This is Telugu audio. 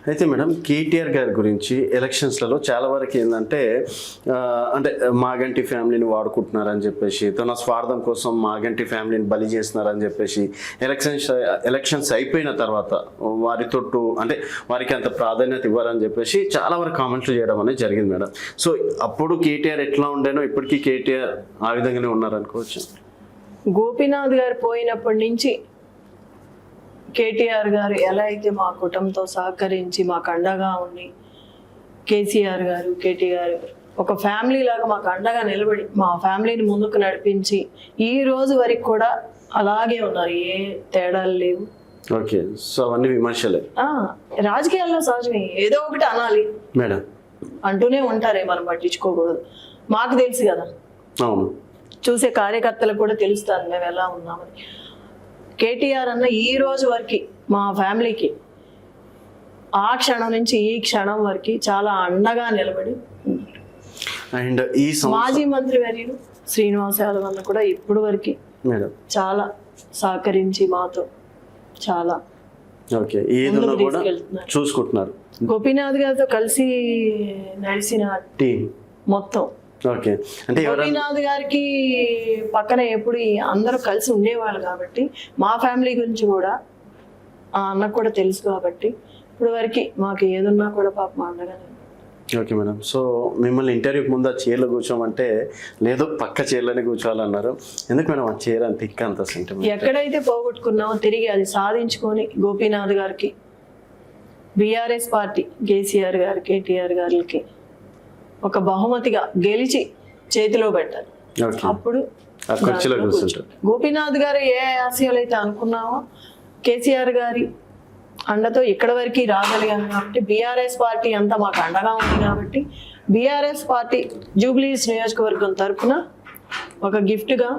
అయితే మేడం కేటీఆర్ గారి గురించి ఎలక్షన్స్లలో చాలా వరకు ఏంటంటే అంటే మాగంటి ఫ్యామిలీని వాడుకుంటున్నారని చెప్పేసి తన స్వార్థం కోసం మాగంటి ఫ్యామిలీని బలి చేస్తున్నారని చెప్పేసి ఎలక్షన్స్ అయిపోయిన తర్వాత వారి తొట్టు అంటే వారికి అంత ప్రాధాన్యత ఇవ్వారని చెప్పేసి చాలా వరకు కామెంట్లు చేయడం అనేది జరిగింది మేడం. సో అప్పుడు కేటీఆర్ ఎట్లా ఉండేనో ఇప్పటికీ కేటీఆర్ ఆ విధంగానే ఉన్నారనుకోవచ్చు. గోపీనాథ్ గారు పోయినప్పటి నుంచి కేటీఆర్ గారు ఎలా అయితే మా కుటుంబంతో సహకరించి మాకు అండగా ఉండి, కేసీఆర్ గారు కేటీఆర్ ఒక ఫ్యామిలీ లాగా మాకు అండగా నిలబడి మా ఫ్యామిలీని ముందుకు నడిపించి ఈ రోజు వరకు కూడా అలాగే ఉన్నారు, ఏ తేడాలు లేవు. ఓకే, సో అవన్నీ విమర్శలే. రాజకీయాల్లో సహజమే, ఏదో ఒకటి అనాలి మేడం, అంటూనే ఉంటారే, మనం పట్టించుకోకూడదు. మాకు తెలుసు కదా, అవును, చూసే కార్యకర్తలకు కూడా తెలుస్తుంది మేము ఎలా ఉన్నామని. కేటీఆర్ అన్న ఈ రోజు వరకు మా ఫ్యామిలీకి ఆ క్షణం నుంచి ఈ క్షణం వరకు చాలా అండగా నిలబడి. అండ్ ఈ మాజీ మంత్రి వర్యులు శ్రీనివాస్ యాదవ్ అన్న కూడా ఇప్పుడు వరకు చాలా సహకరించి మాతో చాలా చూసుకుంటున్నారు. గోపీనాథ్ గారితో కలిసి నడిచిన టీం మొత్తం. ఓకే, అంటే గోపీనాథ్ గారికి పక్కన ఎప్పుడు అందరూ కలిసి ఉండేవాళ్ళు కాబట్టి మా ఫ్యామిలీ గురించి కూడా ఆ అన్నకు కూడా తెలుసు కాబట్టి ఇప్పుడు వరకు మాకు ఏదున్నా కూడా పాప మా అండగానే. ఓకే మేడం, సో మిమ్మల్ని ఇంటర్వ్యూకి ముందు ఆ చైర్లో కూర్చోమంటే లేదు పక్క చైర్లోనే కూర్చోవాలన్నారు. ఎందుకు మేడం ఆ చైర్ అంత అంత సెంటిమెంట్? ఎక్కడైతే పోగొట్టుకున్నామో తిరిగి అది సాధించుకొని గోపీనాథ్ గారికి, బీఆర్ఎస్ పార్టీ కేసీఆర్ గారు కేటీఆర్ గారికి ఒక బహుమతిగా గెలిచి చేతిలో పెట్టారు. అప్పుడు గోపీనాథ్ గారు ఏ ఆశయాలు అయితే అనుకున్నామో కేసీఆర్ గారి అండతో ఇక్కడ వరకు రాగలిగాను కాబట్టి, బీఆర్ఎస్ పార్టీ అంతా మాకు అండగా ఉంది కాబట్టి బీఆర్ఎస్ పార్టీ జూబ్లీస్ నియోజకవర్గం తరఫున ఒక గిఫ్ట్గా